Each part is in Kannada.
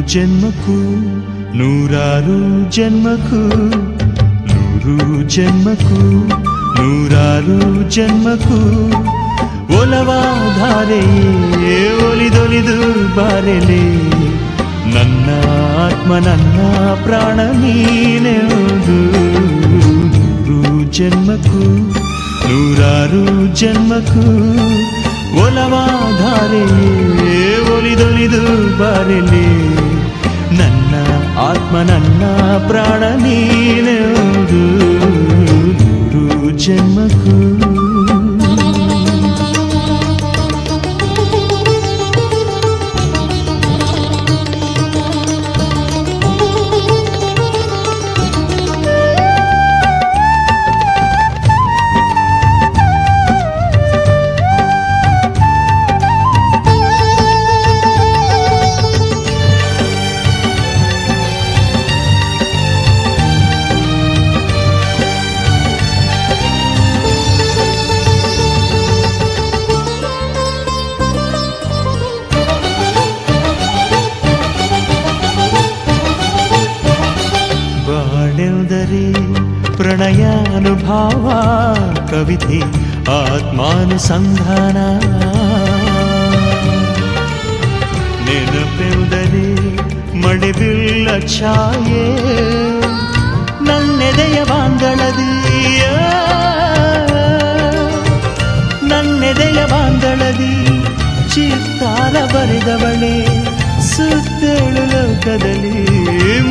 ಜನ್ಮಕ್ಕೂ ನೂರಾರು ಜನ್ಮಕ್ಕೂ, ನೂರು ಜನ್ಮಕ್ಕೂ ನೂರಾರು ಜನ್ಮಕ್ಕೂ ಒಲವಾಧಾರೆಯೇ ಒಲಿದೊಲಿದು ಬಾರೆಲೆ. ನನ್ನ ಆತ್ಮ ನನ್ನ ಪ್ರಾಣ ನೀನೆಂದು. ನೂರು ಜನ್ಮಕ್ಕೂ ನೂರಾರು ಜನ್ಮಕ್ಕೂ ಒಲವಾಧಾರೆಯೇ ಒಲಿದೊಲಿದು ಬಾರೆಲೆ. ನನ್ನ ಆತ್ಮ ನನ್ನ ಪ್ರಾಣ ನೀನೆಂದು. ನೂರು ಜನ್ಮಕ್ಕೂ ಪ್ರಣಯಾನುಭಾವ ಕವಿತೆ ಆತ್ಮಾನುಸಂಧಾನ. ನೆನಪೆಂದರೆ ಮಳೆಬಿಲ್ಲ ಛಾಯೆ ನನ್ನೆದೆಯ ಬಾಂದಳದಿಯ. ನನ್ನೆದೆಯ ಬಾಂದಳದಿ ಚಿತ್ತಾರ ಬರೆದವಳೆ. ಸುತ್ತೇಳು ಲೋಕದಲ್ಲಿ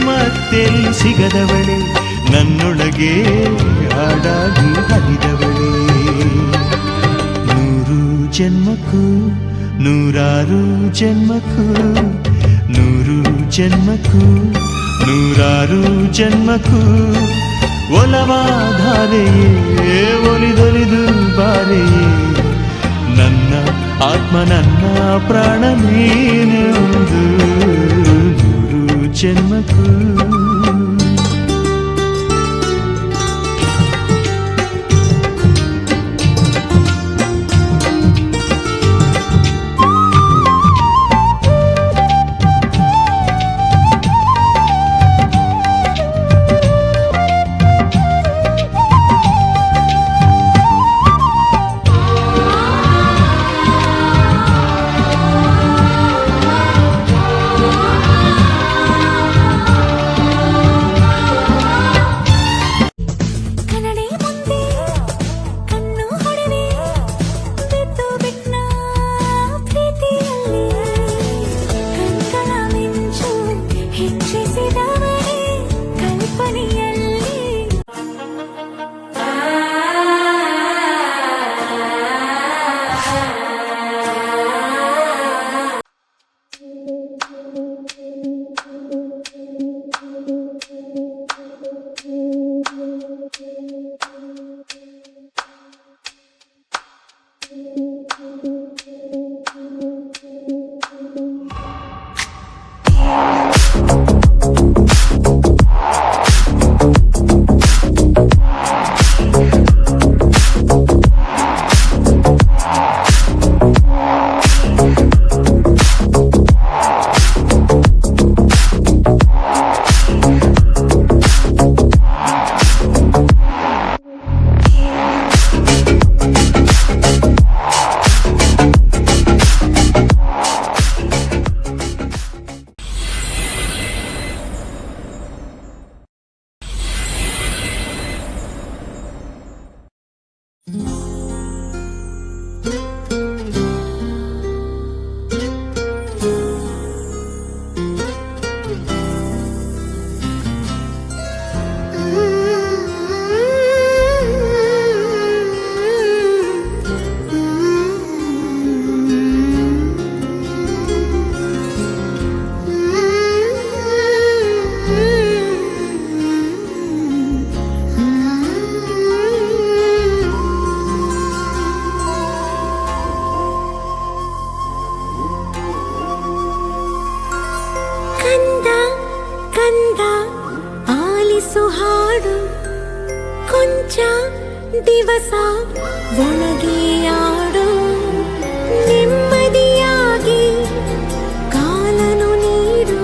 ಮತ್ತೆಲ್ಲಿ ಸಿಗದವಳೆ. ನನ್ನೊಳಗೆ ಹಾಡಾಗಿ ಹರಿದವಳೆ. ನೂರು ಜನ್ಮಕ್ಕೂ ನೂರಾರು ಜನ್ಮಕ್ಕೂ, ನೂರು ಜನ್ಮಕ್ಕೂ ನೂರಾರು ಜನ್ಮಕ್ಕೂ ಒಲವಾಧಾರೆಯೇ ಒಲಿದೊಲಿದು ಬಾರೆಯೇ. ನನ್ನ ಆತ್ಮ ನನ್ನ ಪ್ರಾಣ ನೀನೆಂದು. ನೂರು ಜನ್ಮಕ್ಕೂ ಕೊಂಚ ದಿವಸ ಒಳಗೆ ಆಡು ನೆಮ್ಮದಿಯಾಗಿ ಕಾಲನು ನೀಡು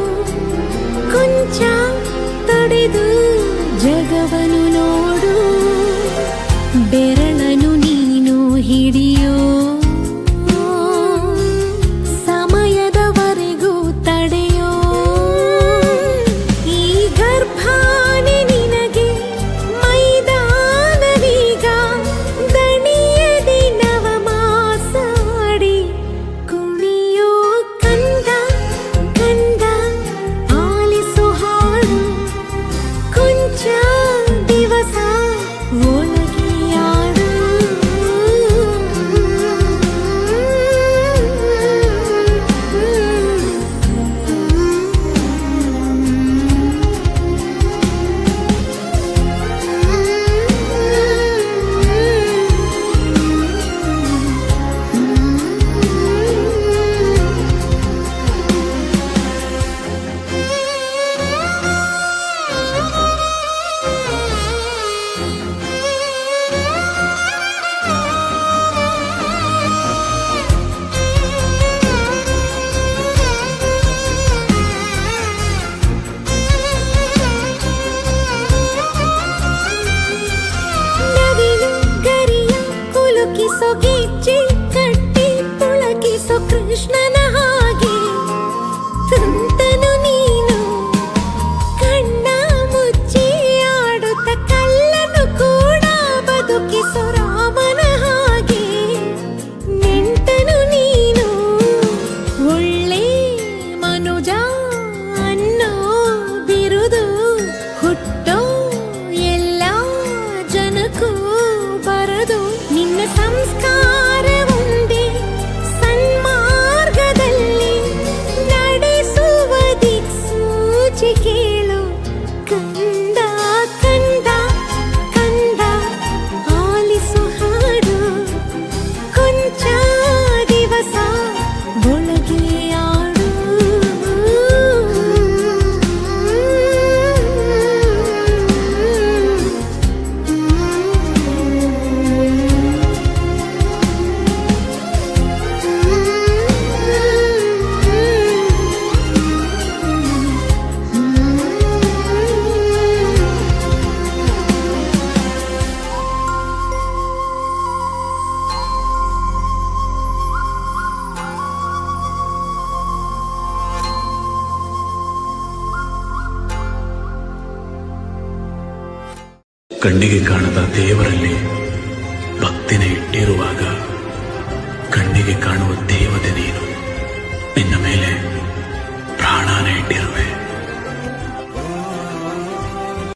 ಕಣ್ಣಿಗೆ ಕಾಣದ ದೇವರಲ್ಲಿ ಭಕ್ತಿನ ಇಟ್ಟಿರುವಾಗ ಕಣ್ಣಿಗೆ ಕಾಣುವ ದೇವತೆ ನೀನು.